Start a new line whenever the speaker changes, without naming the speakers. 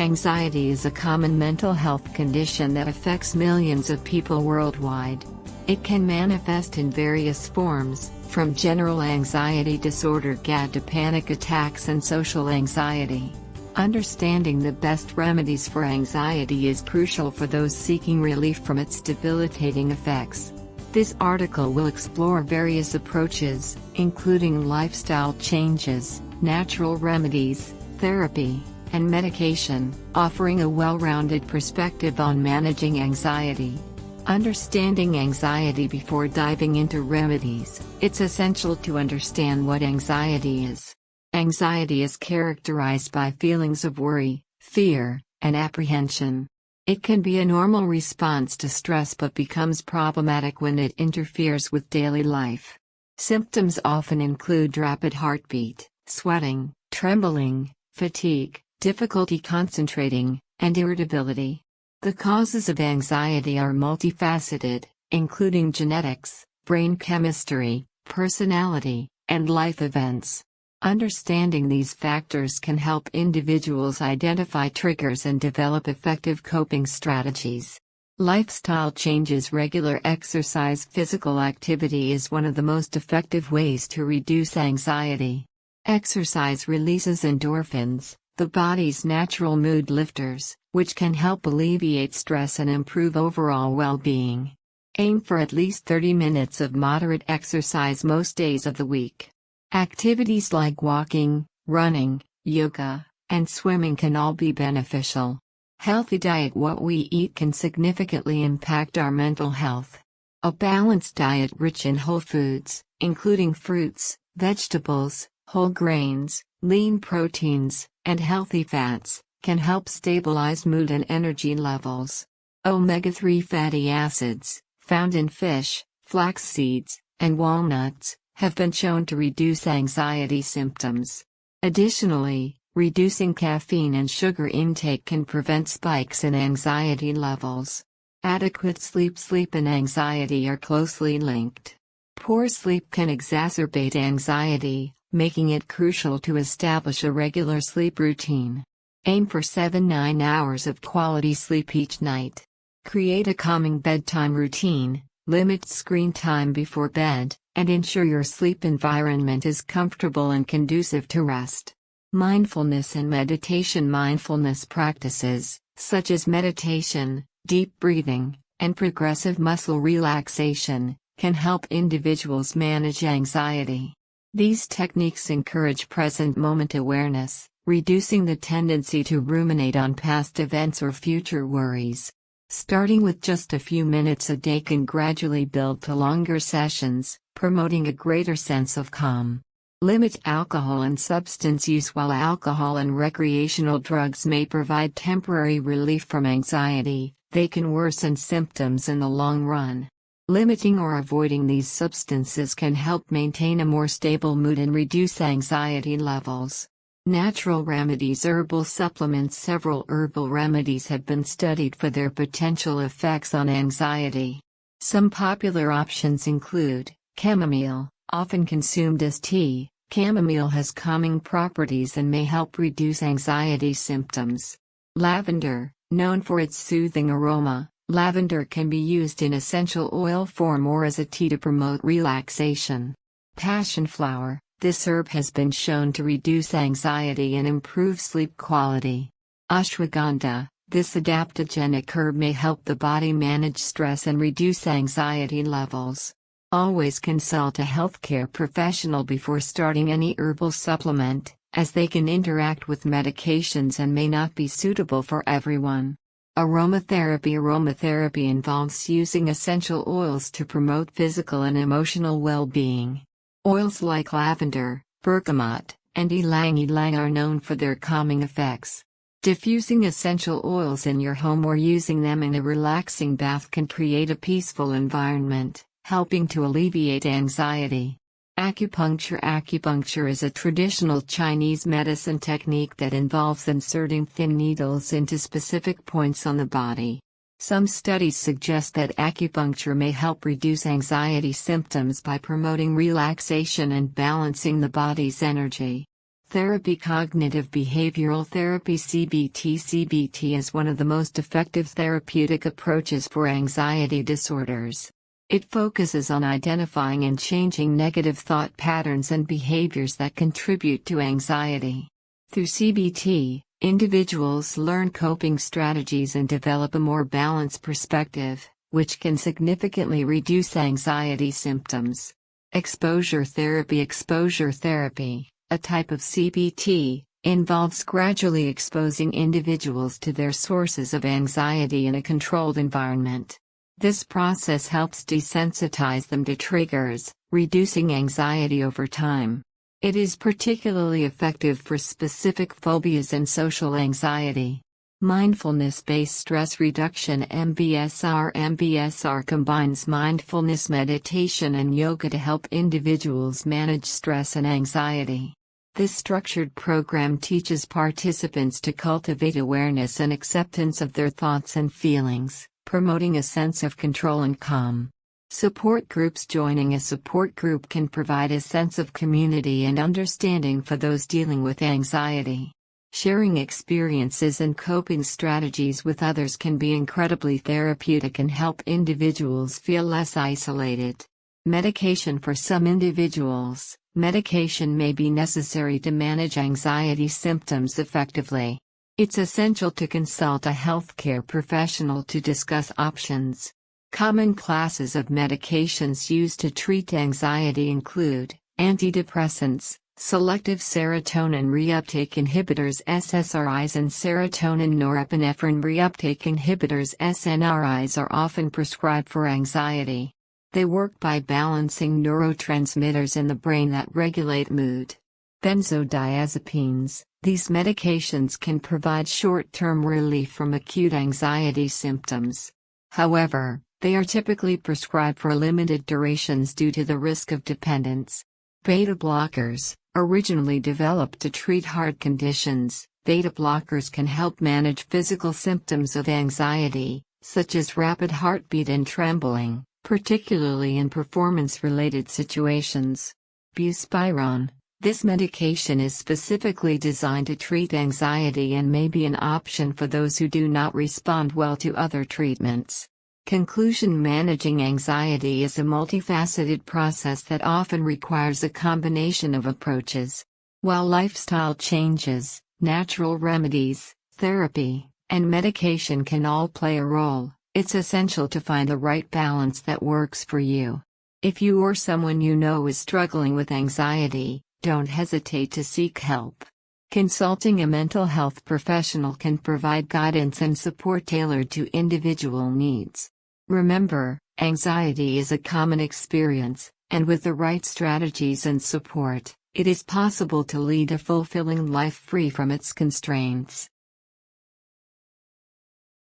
Anxiety is a common mental health condition that affects millions of people worldwide. It can manifest in various forms, from general anxiety disorder to panic attacks and social anxiety. Understanding the best remedies for anxiety is crucial for those seeking relief from its debilitating effects. This article will explore various approaches, including lifestyle changes, natural remedies, therapy, and medication, offering a well-rounded perspective on managing anxiety. Understanding anxiety. Before diving into remedies, it's essential to understand what anxiety is. Anxiety is characterized by feelings of worry, fear, and apprehension. It can be a normal response to stress but becomes problematic when it interferes with daily life. Symptoms often include rapid heartbeat, sweating, trembling, fatigue, difficulty concentrating, and irritability. The causes of anxiety are multifaceted, including genetics, brain chemistry, personality, and life events. Understanding these factors can help individuals identify triggers and develop effective coping strategies. Lifestyle changes. Regular exercise. Physical activity is one of the most effective ways to reduce anxiety. Exercise releases endorphins, the body's natural mood lifters, which can help alleviate stress and improve overall well-being. Aim for at least 30 minutes of moderate exercise most days of the week. Activities like walking, running, yoga, and swimming can all be beneficial. Healthy diet. What we eat can significantly impact our mental health. A balanced diet rich in whole foods, including fruits, vegetables, whole grains, lean proteins, and healthy fats, can help stabilize mood and energy levels. Omega-3 fatty acids, found in fish, flax seeds, and walnuts, have been shown to reduce anxiety symptoms. Additionally, reducing caffeine and sugar intake can prevent spikes in anxiety levels. Adequate sleep. Sleep and anxiety are closely linked. Poor sleep can exacerbate anxiety, making it crucial to establish a regular sleep routine. Aim for 7-9 hours of quality sleep each night. Create a calming bedtime routine, limit screen time before bed, and ensure your sleep environment is comfortable and conducive to rest. Mindfulness and meditation. Mindfulness practices, such as meditation, deep breathing, and progressive muscle relaxation, can help individuals manage anxiety. These techniques encourage present moment awareness, reducing the tendency to ruminate on past events or future worries. Starting with just a few minutes a day can gradually build to longer sessions, promoting a greater sense of calm. Limit alcohol and substance use. While alcohol and recreational drugs may provide temporary relief from anxiety, they can worsen symptoms in the long run. Limiting or avoiding these substances can help maintain a more stable mood and reduce anxiety levels. Natural remedies. Herbal supplements. Several herbal remedies have been studied for their potential effects on anxiety. Some popular options include chamomile, often consumed as tea. Chamomile has calming properties and may help reduce anxiety symptoms. Lavender, known for its soothing aroma, lavender can be used in essential oil form or as a tea to promote relaxation. Passion flower. This herb has been shown to reduce anxiety and improve sleep quality. Ashwagandha. This adaptogenic herb may help the body manage stress and reduce anxiety levels. Always consult a healthcare professional before starting any herbal supplement, as they can interact with medications and may not be suitable for everyone. Aromatherapy. Aromatherapy involves using essential oils to promote physical and emotional well-being. Oils like lavender, bergamot, and ylang-ylang are known for their calming effects. Diffusing essential oils in your home or using them in a relaxing bath can create a peaceful environment, helping to alleviate anxiety. Acupuncture. Acupuncture is a traditional Chinese medicine technique that involves inserting thin needles into specific points on the body. Some studies suggest that acupuncture may help reduce anxiety symptoms by promoting relaxation and balancing the body's energy. Therapy. Cognitive behavioral therapy (CBT). CBT is one of the most effective therapeutic approaches for anxiety disorders. It focuses on identifying and changing negative thought patterns and behaviors that contribute to anxiety. Through CBT, individuals learn coping strategies and develop a more balanced perspective, which can significantly reduce anxiety symptoms. Exposure therapy. Exposure therapy, a type of CBT, involves gradually exposing individuals to their sources of anxiety in a controlled environment. This process helps desensitize them to triggers, reducing anxiety over time. It is particularly effective for specific phobias and social anxiety. Mindfulness-based stress reduction (MBSR). MBSR combines mindfulness meditation and yoga to help individuals manage stress and anxiety. This structured program teaches participants to cultivate awareness and acceptance of their thoughts and feelings, promoting a sense of control and calm. Support groups. Joining a support group can provide a sense of community and understanding for those dealing with anxiety. Sharing experiences and coping strategies with others can be incredibly therapeutic and help individuals feel less isolated. Medication. For some individuals, medication may be necessary to manage anxiety symptoms effectively. It's essential to consult a healthcare professional to discuss options. Common classes of medications used to treat anxiety include antidepressants, selective serotonin reuptake inhibitors (SSRIs), and serotonin norepinephrine reuptake inhibitors (SNRIs) are often prescribed for anxiety. They work by balancing neurotransmitters in the brain that regulate mood. Benzodiazepines. These medications can provide short-term relief from acute anxiety symptoms. However, they are typically prescribed for limited durations due to the risk of dependence. Beta blockers. Originally developed to treat heart conditions, beta blockers can help manage physical symptoms of anxiety, such as rapid heartbeat and trembling, particularly in performance-related situations. Buspirone. This medication is specifically designed to treat anxiety and may be an option for those who do not respond well to other treatments. Conclusion. Managing anxiety is a multifaceted process that often requires a combination of approaches. While lifestyle changes, natural remedies, therapy, and medication can all play a role, it's essential to find the right balance that works for you. If you or someone you know is struggling with anxiety, don't hesitate to seek help. Consulting a mental health professional can provide guidance and support tailored to individual needs. Remember, anxiety is a common experience, and with the right strategies and support, it is possible to lead a fulfilling life free from its constraints.